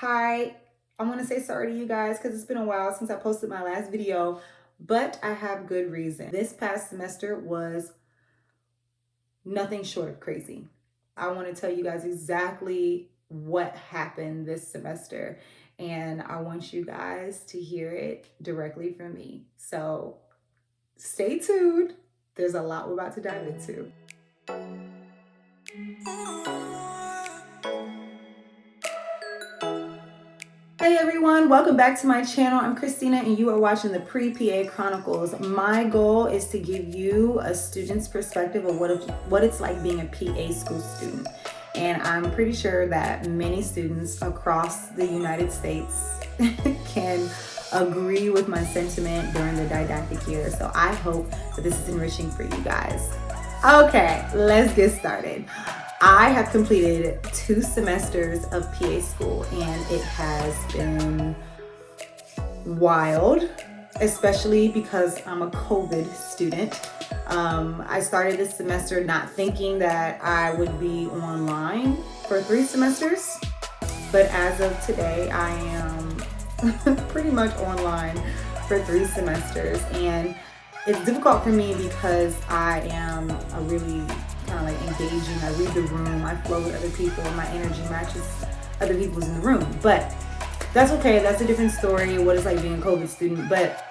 Hi, I want to say sorry to you guys because it's been a while since I posted my last video, but I have good reason. This past semester was nothing short of crazy. I want to tell you guys exactly what happened this semester, and I want you guys to hear it directly from me. So stay tuned. There's a lot we're about to dive into. Hey everyone, welcome back to my channel. I'm Christina and you are watching the Pre-PA Chronicles. My goal is to give you a student's perspective of what it's like being a PA school student. And I'm pretty sure that many students across the United States can agree with my sentiment during the didactic year. So I hope that this is enriching for you guys. Okay, let's get started. I have completed 2 semesters of PA school and it has been wild, especially because I'm a COVID student. I started this semester not thinking that I would be online for 3 semesters, but as of today, I am pretty much online for 3 semesters. And it's difficult for me because I am a really kind of like engaging. I read the room, I flow with other people, and my energy matches other people's in the room. But that's okay. That's a different story. What it's like being a COVID student, but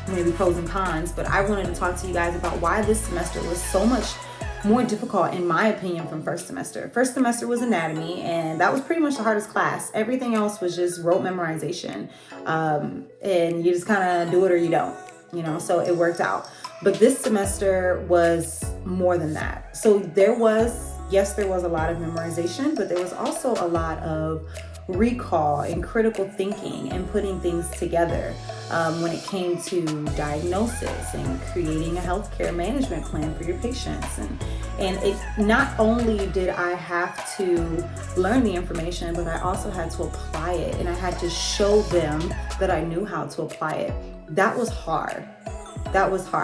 maybe pros and cons. But I wanted to talk to you guys about why this semester was so much more difficult, in my opinion, from first semester. First semester was anatomy, and that was pretty much the hardest class. Everything else was just rote memorization, and you just kind of do it or you don't, so it worked out. But this semester was more than that. So there was a lot of memorization, but there was also a lot of recall and critical thinking and putting things together when it came to diagnosis and creating a healthcare management plan for your patients. And it not only did I have to learn the information, but I also had to apply it, and I had to show them that I knew how to apply it. That was hard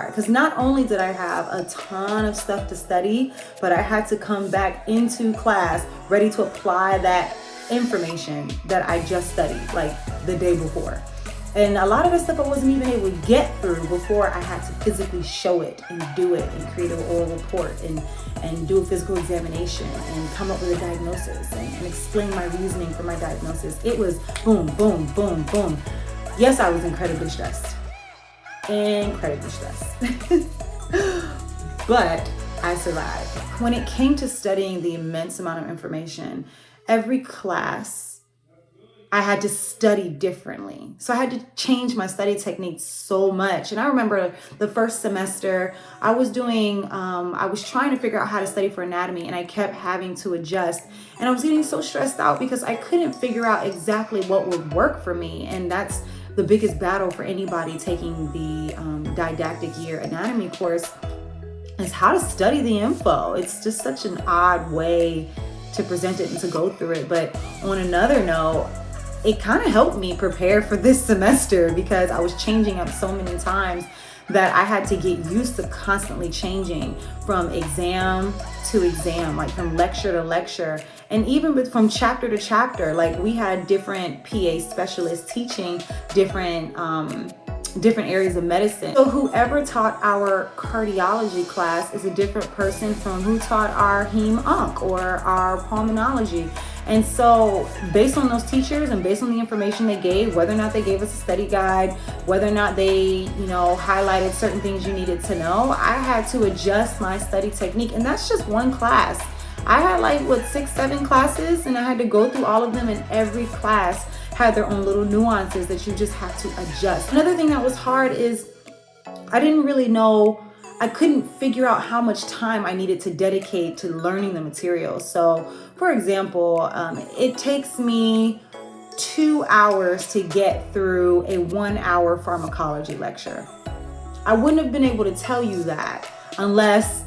because not only did I have a ton of stuff to study, but I had to come back into class ready to apply that information that I just studied like the day before. And a lot of the stuff I wasn't even able to get through before I had to physically show it and do it and create an oral report and do a physical examination and come up with a diagnosis and explain my reasoning for my diagnosis. It was boom, boom, boom, boom. Yes, I was incredibly stressed. But I survived. When it came to studying the immense amount of information, every class I had to study differently. So I had to change my study technique so much. And I remember the first semester I was trying to figure out how to study for anatomy, and I kept having to adjust. And I was getting so stressed out because I couldn't figure out exactly what would work for me. And that's the biggest battle for anybody taking the didactic year anatomy course, is how to study the info. It's just such an odd way to present it and to go through it. But on another note, it kind of helped me prepare for this semester because I was changing up so many times that I had to get used to constantly changing from exam to exam, like from lecture to lecture, and even from chapter to chapter. Like we had different PA specialists teaching different areas of medicine. So whoever taught our cardiology class is a different person from who taught our heme-onc or our pulmonology. And so based on those teachers and based on the information they gave, whether or not they gave us a study guide, whether or not they, highlighted certain things you needed to know, I had to adjust my study technique. And that's just one class. I had 6, 7 classes, and I had to go through all of them, and every class had their own little nuances that you just have to adjust. Another thing that was hard is I didn't really know, I couldn't figure out how much time I needed to dedicate to learning the material. So for example, it takes me 2 hours to get through a 1-hour pharmacology lecture. I wouldn't have been able to tell you that unless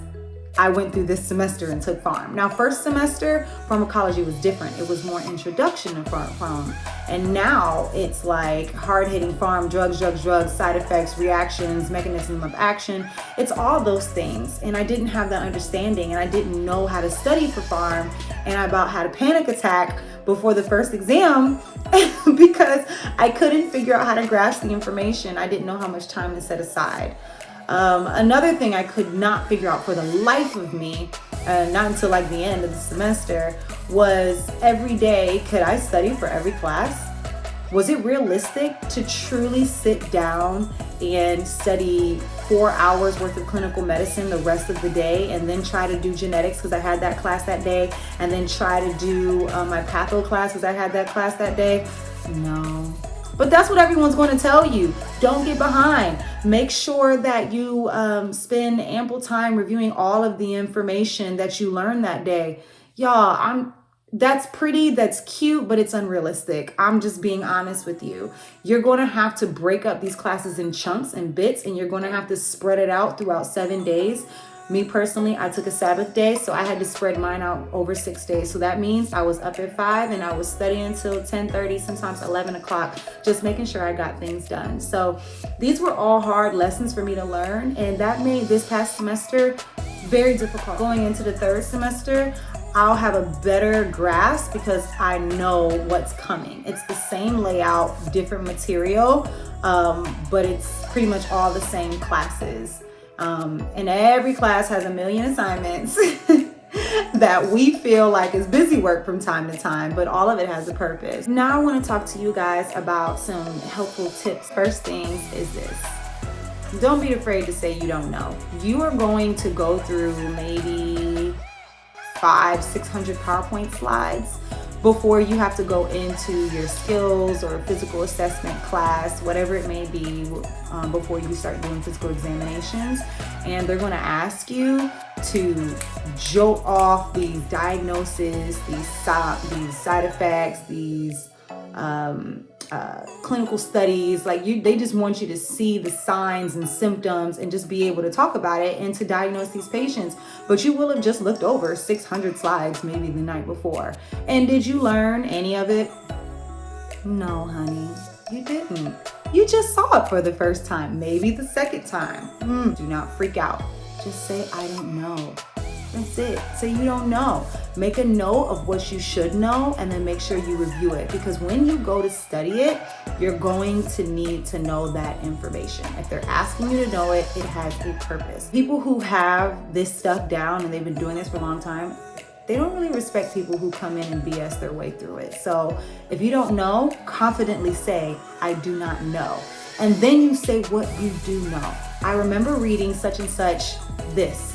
I went through this semester and took pharm. Now, first semester, pharmacology was different. It was more introduction to pharm. And now it's like hard-hitting pharm, drugs, side effects, reactions, mechanism of action. It's all those things. And I didn't have that understanding, and I didn't know how to study for pharm. And I about had a panic attack before the first exam because I couldn't figure out how to grasp the information. I didn't know how much time to set aside. Another thing I could not figure out for the life of me, not until like the end of the semester, was every day, could I study for every class? Was it realistic to truly sit down and study 4 hours worth of clinical medicine the rest of the day and then try to do genetics because I had that class that day, and then try to do my patho class because I had that class that day? No. But that's what everyone's going to tell you. Don't get behind. Make sure that you spend ample time reviewing all of the information that you learned that day. Y'all, that's pretty, that's cute, but it's unrealistic. I'm just being honest with you. You're going to have to break up these classes in chunks and bits, and you're going to have to spread it out throughout 7 days. Me personally, I took a Sabbath day, so I had to spread mine out over 6 days. So that means I was up at 5 and I was studying until 10:30, sometimes 11 o'clock, just making sure I got things done. So these were all hard lessons for me to learn, and that made this past semester very difficult. Going into the third semester, I'll have a better grasp because I know what's coming. It's the same layout, different material, but it's pretty much all the same classes. And every class has a million assignments that we feel like is busy work from time to time, but all of it has a purpose. Now I want to talk to you guys about some helpful tips. First things is this. Don't be afraid to say you don't know. You are going to go through maybe 500-600 PowerPoint slides before you have to go into your skills or physical assessment class, whatever it may be, before you start doing physical examinations. And they're going to ask you to jolt off these diagnoses, these side effects, these clinical studies. Like they just want you to see the signs and symptoms and just be able to talk about it and to diagnose these patients. But you will have just looked over 600 slides maybe the night before. And did you learn any of it? No, honey, you didn't. You just saw it for the first time, maybe the second time. Do not freak out. Just say, I don't know. That's it. Say you don't know. Make a note of what you should know and then make sure you review it, because when you go to study it, you're going to need to know that information. If they're asking you to know it, it has a purpose. People who have this stuff down and they've been doing this for a long time, they don't really respect people who come in and BS their way through it. So if you don't know, confidently say, I do not know. And then you say what you do know. I remember reading such and such this.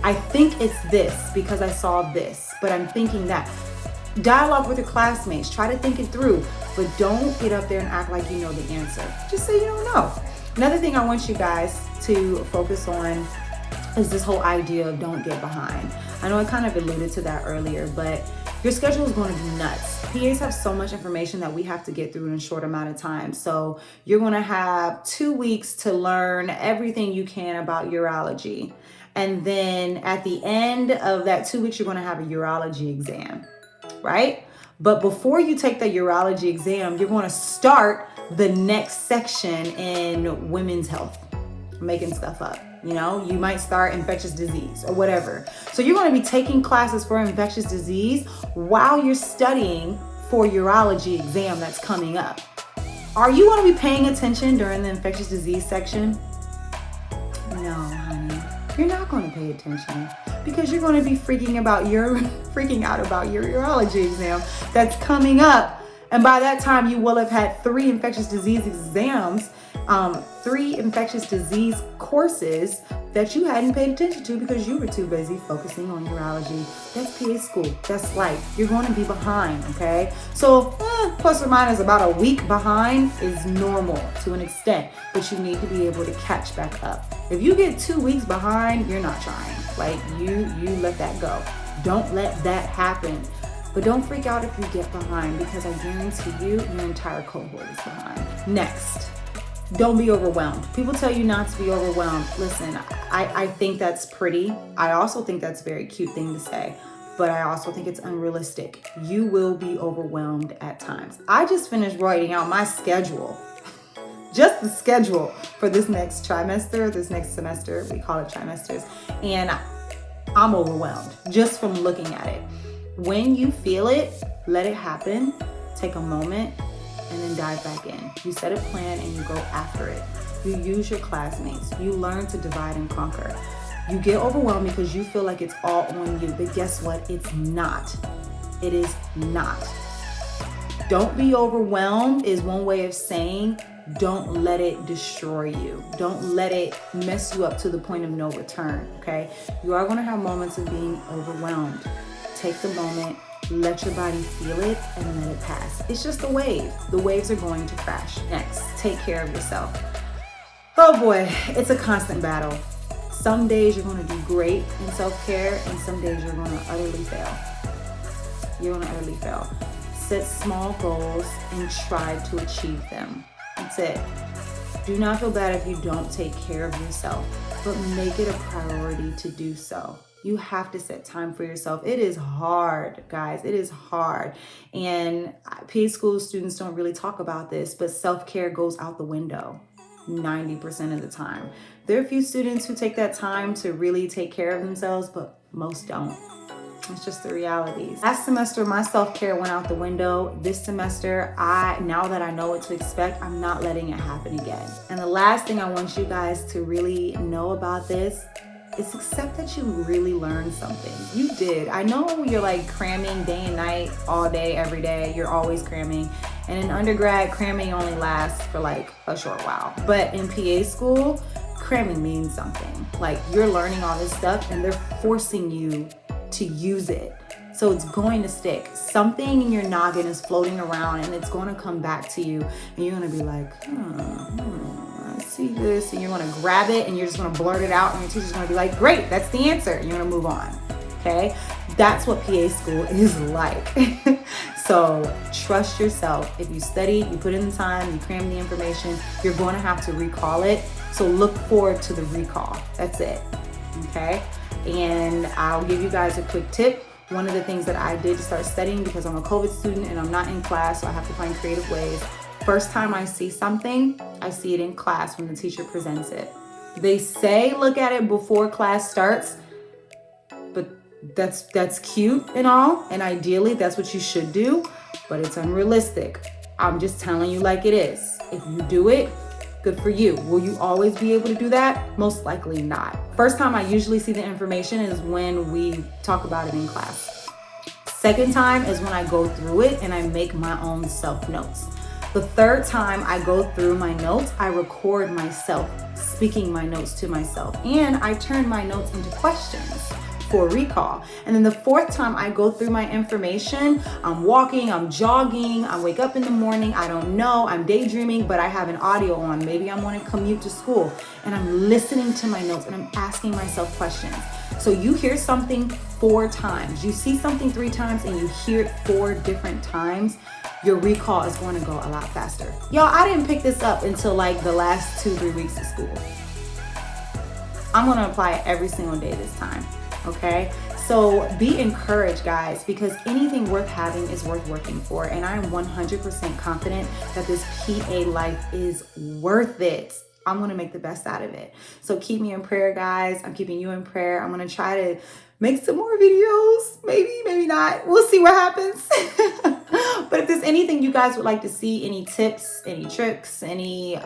I think it's this because I saw this, but I'm thinking that. Dialogue with your classmates. Try to think it through, but don't get up there and act like you know the answer. Just say you don't know. Another thing I want you guys to focus on is this whole idea of don't get behind. I know I kind of alluded to that earlier, but your schedule is going to be nuts. PAs have so much information that we have to get through in a short amount of time. So you're going to have 2 weeks to learn everything you can about urology. And then at the end of that 2 weeks, you're going to have a urology exam, right? But before you take the urology exam, you're going to start the next section in women's health. I'm making stuff up. You know, you might start infectious disease or whatever. So you're going to be taking classes for infectious disease while you're studying for urology exam that's coming up. Are you going to be paying attention during the infectious disease section? No, honey. You're not going to pay attention because you're going to be freaking out about your urology exam that's coming up. And by that time, you will have had 3 infectious disease exams, 3 infectious disease courses that you hadn't paid attention to because you were too busy focusing on urology. That's PA school. That's life. You're going to be behind, okay? So plus or minus about a week behind is normal to an extent, but you need to be able to catch back up. If you get 2 weeks behind, you're not trying. Like you let that go. Don't let that happen. But don't freak out if you get behind, because I guarantee you your entire cohort is behind. Next, Don't be overwhelmed. People tell you not to be overwhelmed. Listen, I think that's pretty. I also think that's a very cute thing to say, but I also think it's unrealistic. You will be overwhelmed at times. I just finished writing out my schedule, just the schedule for this next trimester, this next semester. We call it trimesters. And I'm overwhelmed just from looking at it. When you feel it, let it happen. Take a moment and then dive back in. You set a plan and you go after it. You use your classmates. You learn to divide and conquer. You get overwhelmed because you feel like it's all on you, but guess what? It's not. It is not. Don't be overwhelmed is one way of saying don't let it destroy you. Don't let it mess you up to the point of no return, okay? You are gonna have moments of being overwhelmed. Take the moment, let your body feel it, and let it pass. It's just a wave. The waves are going to crash. Next, take care of yourself. Oh boy, it's a constant battle. Some days you're gonna do great in self-care, and some days you're gonna utterly fail. You're gonna utterly fail. Set small goals and try to achieve them. That's it. Do not feel bad if you don't take care of yourself, but make it a priority to do so. You have to set time for yourself. It is hard, guys. It is hard. And PA school students don't really talk about this, but self-care goes out the window 90% of the time. There are a few students who take that time to really take care of themselves, but most don't. It's just the realities. Last semester, my self-care went out the window. This semester, now that I know what to expect, I'm not letting it happen again. And the last thing I want you guys to really know about this is accept that you really learned something. You did. I know you're like cramming day and night, all day, every day. You're always cramming. And in undergrad, cramming only lasts for like a short while. But in PA school, cramming means something. Like you're learning all this stuff and they're forcing you to use it. So it's going to stick. Something in your noggin is floating around and it's going to come back to you. And you're going to be like, I see this. And you're going to grab it and you're just going to blurt it out. And your teacher's going to be like, great, that's the answer. And you're going to move on. Okay? That's what PA school is like. So trust yourself. If you study, you put in the time, you cram the information, you're going to have to recall it. So look forward to the recall. That's it. Okay? And I'll give you guys a quick tip. One of the things that I did to start studying, because I'm a COVID student and I'm not in class, so I have to find creative ways. First time I see something, I see it in class when the teacher presents it. They say look at it before class starts, but that's cute and all, and ideally that's what you should do, but it's unrealistic. I'm just telling you like it is. If you do it, good for you. Will you always be able to do that? Most likely not. First time I usually see the information is when we talk about it in class. Second time is when I go through it and I make my own self notes. The third time I go through my notes, I record myself speaking my notes to myself, and I turn my notes into questions for recall. And then the fourth time I go through my information, I'm walking, I'm jogging, I wake up in the morning, I don't know, I'm daydreaming, but I have an audio on. Maybe I'm on a commute to school and I'm listening to my notes and I'm asking myself questions. So you hear something 4 times, you see something 3 times, and you hear it 4 different times, your recall is going to go a lot faster. Y'all, I didn't pick this up until like the last 2-3 weeks of school. I'm going to apply it every single day this time. Okay, so be encouraged, guys, because anything worth having is worth working for. And I'm 100% confident that this PA life is worth it. I'm going to make the best out of it. So keep me in prayer, guys. I'm keeping you in prayer. I'm going to try to make some more videos. Maybe not. We'll see what happens. But if there's anything you guys would like to see, any tips, any tricks, any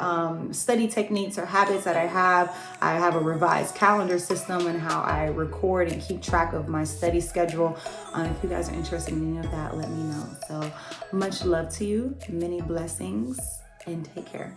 study techniques or habits that I have a revised calendar system and how I record and keep track of my study schedule. If you guys are interested in any of that, let me know. So much love to you, many blessings, and take care.